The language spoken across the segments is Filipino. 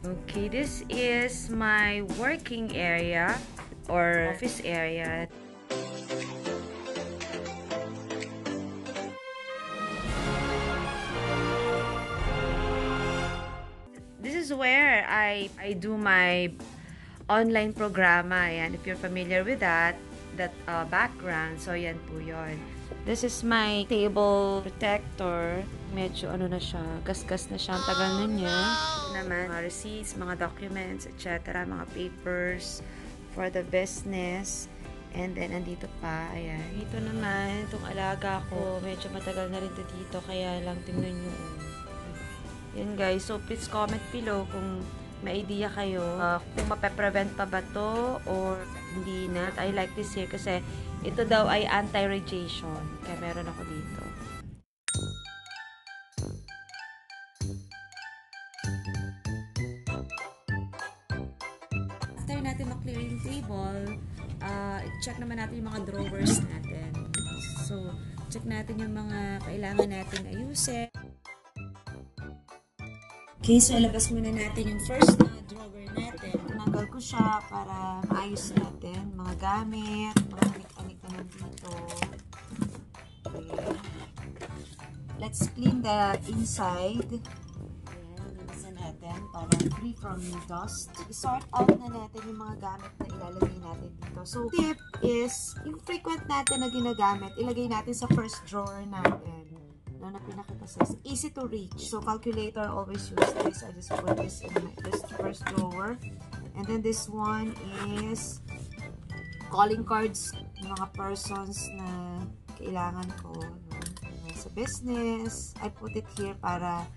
Okay, this is my working area or office area. This is where I do my online programa. Ayan, if you're familiar with that background. So, yan po yun. This is my table protector. Medyo ano na siya, gasgas na siya. Ang tagal na niya. Ito naman, mga receipts, mga documents, etc. Mga papers for the business. And then, andito pa, ayan. Dito naman, itong alaga ko, medyo matagal na rin dito. Kaya lang, tingnan nyo. Yan guys, so please comment below kung may idea kayo kung mape-prevent pa ba to or hindi na. I like this here kasi ito daw ay anti-radiation. Kaya meron ako dito. After natin ma-clear yung table, check naman natin yung mga drawers natin. So, check natin yung mga kailangan natin ayusin. Okay, so ilabas muna natin yung first drawer natin. Tinanggal ko siya para maayos natin. Mga gamit, mga anik-anik na dito. Okay. Let's clean the inside. Ayan, linisan natin para free from dust. I-sort out na natin yung mga gamit na ilalagay natin dito. So, tip is, yung frequent natin na ginagamit, ilagay natin sa first drawer natin. Na pinakita says easy to reach, so calculator, always use this. I just put this in this first drawer, and then this one is calling cards, mga persons na kailangan ko sa business. I put it here para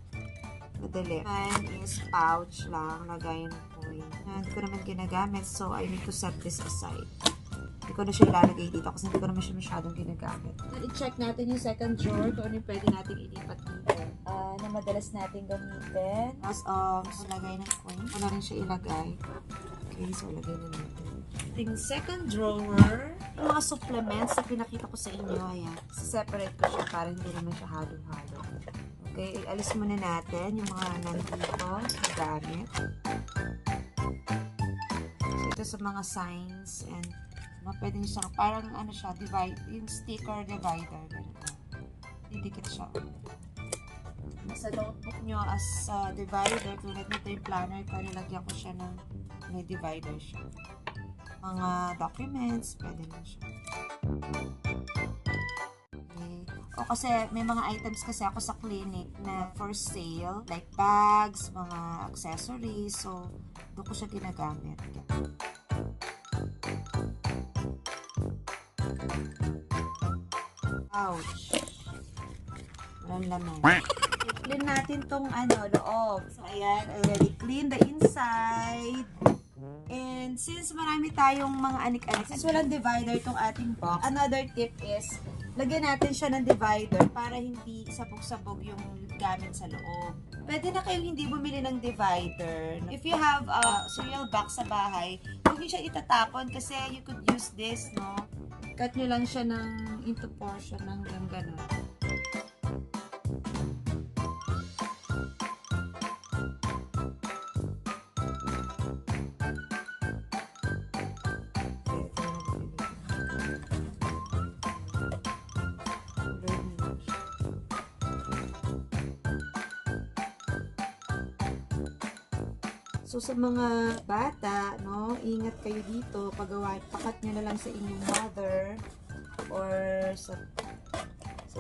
madali. And is pouch lang, lagayan ng coin. Hindi ko naman ginagamit, so I need to set this aside. Hindi ko na siya ilalagay dito kasi hindi ko naman siya masyadong ginagamit. Then, i-check natin yung second drawer kung ano yung pwede natin ilipat dito. Na madalas natin gamitin. As so, lagay ng coin. Wala rin siya ilagay. Okay, so lagay na natin. Yung second drawer, yung mga supplements na pinakita ko sa inyo, ayan. Separate ko siya para hindi naman siya halo-halo. Okay, alis muna natin yung mga nandito na gamit. So, ito sa mga signs and pwede nyo siya, parang ano siya, divide, yung sticker divider. Didikit siya. Sa notebook nyo as divider, tulad nito yung planner ko, nilagyan ko siya ng may divider siya. Mga documents, pwede nyo siya. Okay. O kasi may mga items kasi ako sa clinic na for sale, like bags, mga accessories, so doon ko siya ginagamit. Ouch. Walang laman. I-clean natin tong loob. So, ayan, already clean the inside. And since marami tayong mga anik-anik, since walang divider tong ating box, another tip is, lagyan natin siya ng divider para hindi sabog-sabog yung gamit sa loob. Pwede na kayong hindi bumili ng divider. If you have a cereal box sa bahay, huwag nyo siya itatapon kasi you could use this, no? Cut nyo lang siya ng into portion ng gano'n. So, sa mga bata, no, ingat kayo dito. Pakat nyo na lang sa inyong mother or sa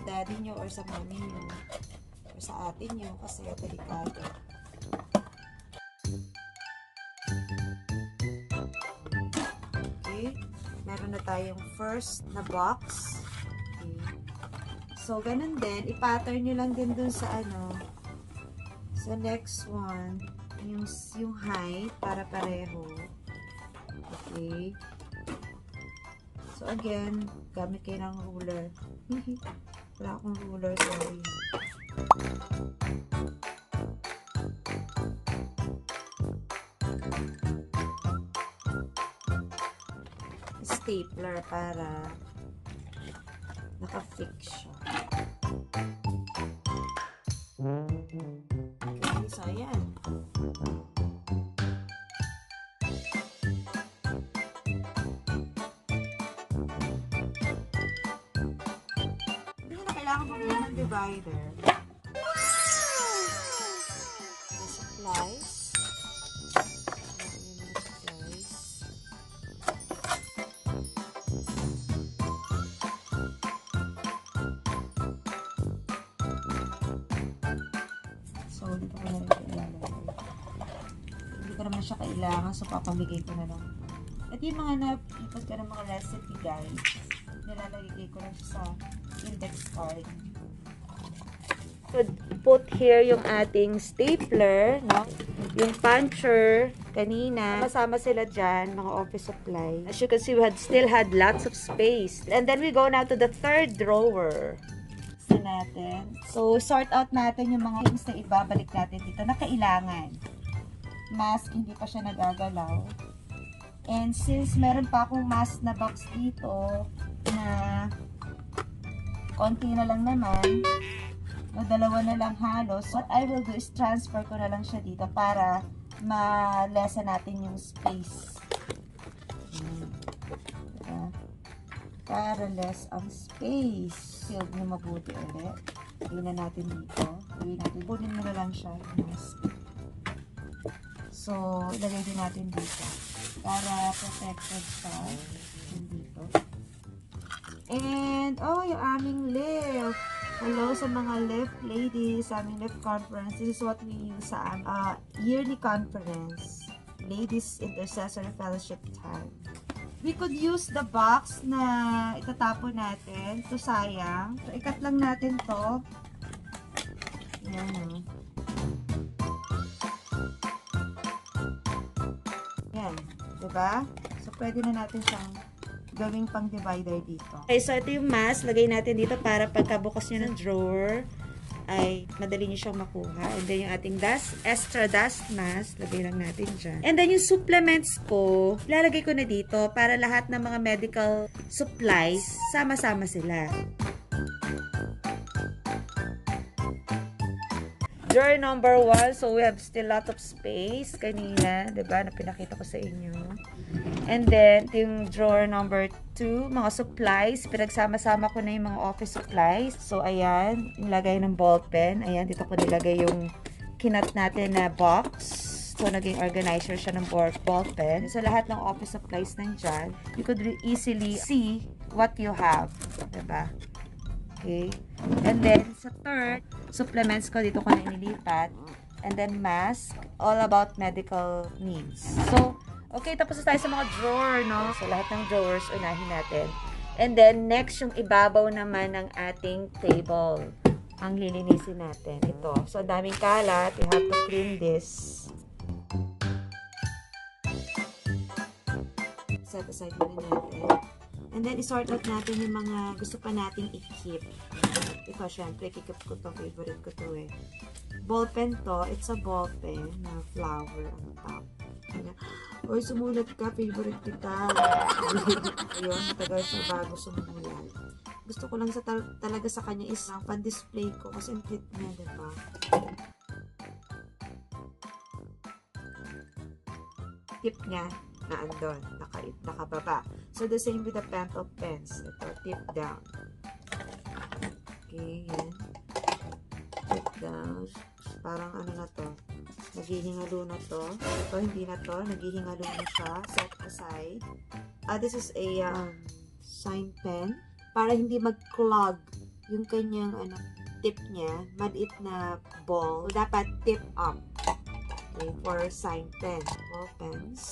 daddy nyo or sa mommy nyo or sa ate nyo kasi delikado. Okay. Meron na tayong first na box. Okay. So, ganun din. I-pattern nyo lang din dun sa sa next one. Yung height para pareho. Okay. So, again, gamit kayo ng ruler. Wala akong ruler, sorry. Stapler para naka-fix siya. Okay, so, ayan. kailangan bumili ng divider. The supplies. So, dito ko na rin kailangan. Hindi ko naman siya kailangan, so papamigay ko na lang. At yung mga naipot ka ng mga recipe guides, nilalagay ko lang siya sa index card. So, put here yung ating stapler, no? Yung puncher, kanina. Masama sila dyan, mga office supply. As you can see, we still had lots of space. And then we go now to the third drawer. Natin. So, sort out natin yung mga things na ibabalik natin dito na kailangan. Mask, hindi pa siya nagagalaw. And since meron pa akong mask na box dito na konti na lang naman, o dalawa na lang halos, what I will do is transfer ko na lang siya dito para ma-lessen natin yung space. Para less ang space. Sealed mo mabuti ulit. Gawin na natin dito. Bunin mo na lang siya. So, ilagay din natin dito. Para protected siya. Dito. And, oh, yung aming lift. Hello sa mga lift ladies. Aming lift conference. This is what we use sa yearly conference. Ladies Intercessory Fellowship time. We could use the box na itatapon natin. Ito sayang. So, ikat lang natin to. Yan o. Yan. Diba? So, pwede na natin siyang gawing pang divider dito. Okay, so ito yung mask. Lagay natin dito para pagkabukas nyo ng drawer, ay madali nyo siyang makuha. And then yung ating extra dust mask, lagay lang natin dyan. And then yung supplements ko, lalagay ko na dito para lahat ng mga medical supplies, sama-sama sila. Drawer number 1, so we have still lot of space kanina, diba, na pinakita ko sa inyo. And then, yung drawer number 2, mga supplies, pinagsama-sama ko na yung mga office supplies. So, ayan, nilagay ng ballpen. Ayan, dito ko nilagay yung kinat natin na box. So, naging organizer siya ng ballpen. So, lahat ng office supplies nandyan. You could easily see what you have, diba? Okay. And then, sa third, supplements ko, dito ko na inilipat. And then, mask, all about medical needs. So, okay, tapos tayo sa mga drawer, no? So, lahat ng drawers, unahin natin. And then, next, yung ibabaw naman ng ating table. Ang lilinisin natin. Ito. So, daming kalat. We have to clean this. Set aside muna natin. And then, isort out natin yung mga gusto pa nating i-keep. Ito, syempre, kikip ko to. Favorite ko to eh. Ballpen to. It's a ballpen na flower on top. Oy, sumulat ka. Favorite kita. Ayun, matagal siya bago sumulat. Gusto ko lang talaga sa kanya is pan-display ko kasi ang cute niya, diba? Tip niya na andon, nakababa. So, the same with the pencil pens. Ito, tip down. Okay, yan. Tip down. Parang ano na to. Naghihingalo na to. Ito, hindi na to. Naghihingalo na siya. Set aside. This is a sign pen. Para hindi mag-clog yung kanyang tip niya. Maliit na ball. So, dapat tip up. Okay, for sign pen. Ball pens.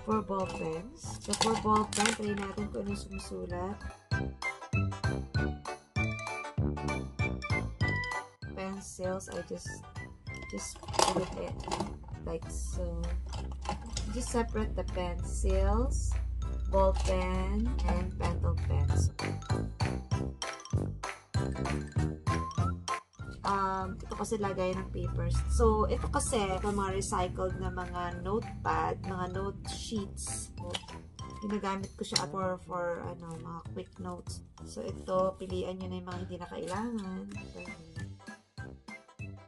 For ball pens. So, for ball pen, try natin kung anong sumusulat. Pencils, I just put it like so. Just separate the pencils, ball pen, and pencil pens. Ito kasi lagay ng papers. So, ito kasi mga recycled na mga notepad, mga note sheets. So, ginagamit ko siya for mga quick notes. So, ito, pilian nyo na yung mga hindi na kailangan.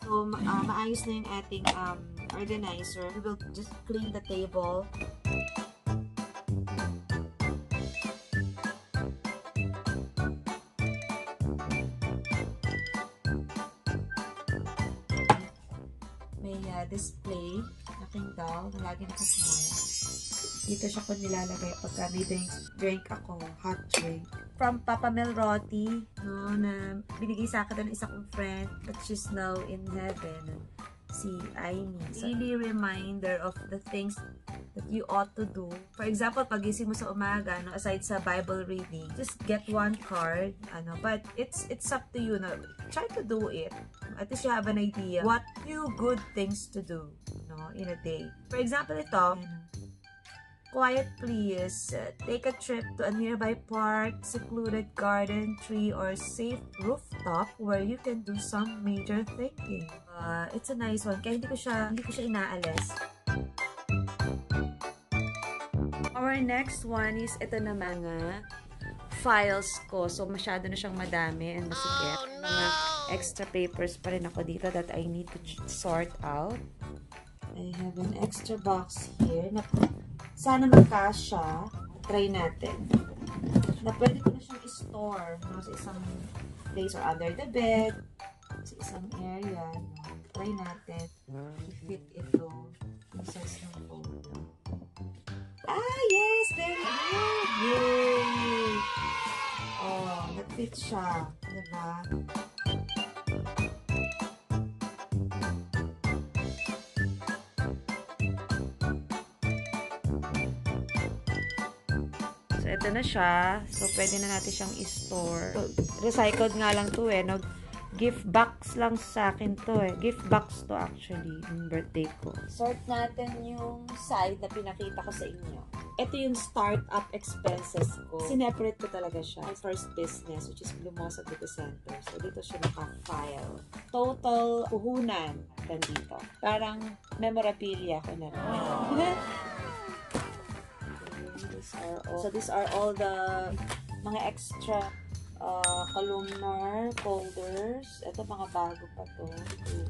So, maayos na yung ating organizer. We will just clean the table. display, aking doll, na lagi nakasmile. Dito siya ko nilalagay pagka may drink ako, hot drink. From Papa Melroti, no, na binigay sa akin ng isa kong friend, but she's now in heaven, si Aimee. Really reminder of the things that you ought to do. For example, pagising mo sa umaga, no, aside sa Bible reading, just get one card, but it's up to you, no. Try to do it. At least you have an idea what few good things to do, no, in a day. For example, ito, quiet please, take a trip to a nearby park, secluded garden, tree, or safe rooftop where you can do some major thinking. It's a nice one, kaya hindi ko siya inaalis. Our next one is ito na mga files ko. So, masyado na siyang madami and masikip. Mga extra papers pa rin ako dito that I need to sort out. I have an extra box here na sana magkasya. Try natin. Na pwede ko na siyang i-store, no, sa isang place or under the bed, sa isang area. No. Try natin i-fit ito yung size ng photo. Yes! Very good! Yay! Oh, nag-fit siya. Diba? So, ito na siya. So, pwede na natin siyang i-store. So, recycled nga lang to no? Gift box lang sa akin to Gift box to actually, yung birthday ko. Sort natin yung side na pinakita ko sa inyo. Ito yung startup expenses ko. Sineparate ko talaga siya. My first business, which is Lumosag Beauty Center. So, dito siya naka-file. Total puhunan dito. Parang memorabilia ko na rin. So these are all the mga extra columnar folders. Ito mga bago pa to.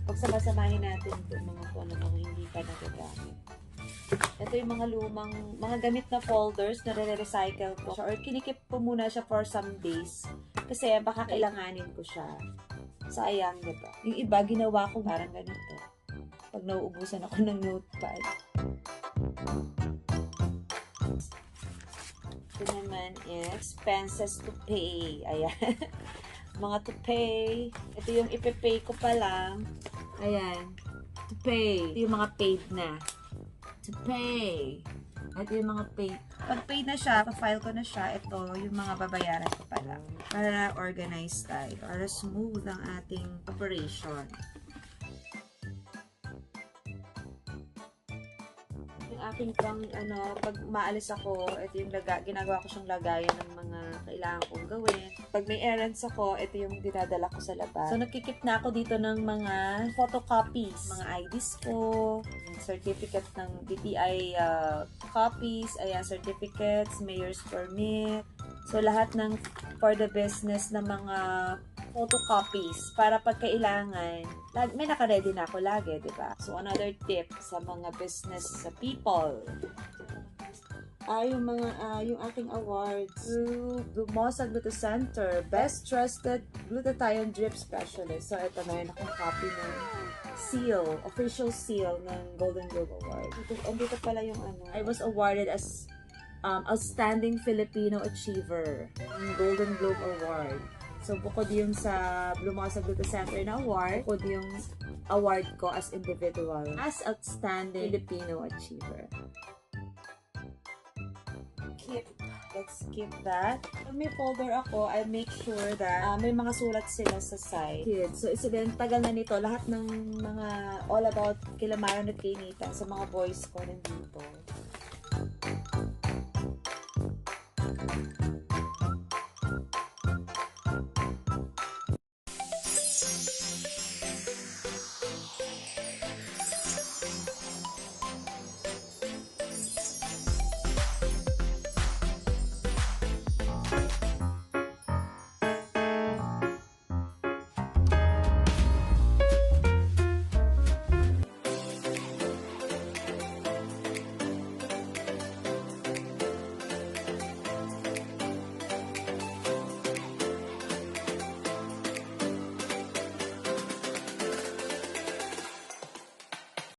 Pagsama-samahin natin itong mga to na mga hindi pa nagagamit. Ito yung mga lumang, mga gamit na folders na re-recycle ko. Or kinikip ko muna siya for some days. Kasi baka kailanganin ko siya. Sayang, diba? Yung iba, ginawa ko parang ganito. Pag nauubusan ako ng notepad. Ito naman is expenses to pay. Ayan. Mga to pay. Ito yung ipipay ko pa lang. Ayan. To pay. Ito yung mga paid na. To pay. Ito yung mga paid. Pag paid na siya, pa-file ko na siya. Ito yung mga babayaran ko pa lang. Para organized tayo. Para smooth ang ating operation. Aking pang pag maalis ako, ito yung ginagawa ko siyang lagayan ng mga kailangan kong gawin. Pag may errands ako, ito yung dinadala ko sa labas. So, nagkikip na ako dito ng mga photocopies, mga IDs ko, certificate ng DTI copies, ayan, certificates, mayor's permit. So, lahat ng for the business na mga photocopies para pag kailangan, may naka-ready na ako lagi, di ba? So, another tip sa mga business sa people. Yung aking awards. Lumosag Beauty Center, Best Trusted Glutathione Drip Specialist. So, ito na yun akong copy ng seal, official seal ng Golden Globe Award. Dito pala yung I was awarded as Outstanding Filipino Achiever ng Golden Globe Award. So, bukod yung sa Lumosag Beauty Center na award, bukod yung award ko as individual, as Outstanding Filipino Achiever. Let's skip that. Pag may folder ako, I make sure that may mga sulat sila sa side. So, isa din, tagal na nito. Lahat ng mga all about Kilamara at Kainita sa mga boys ko nandito.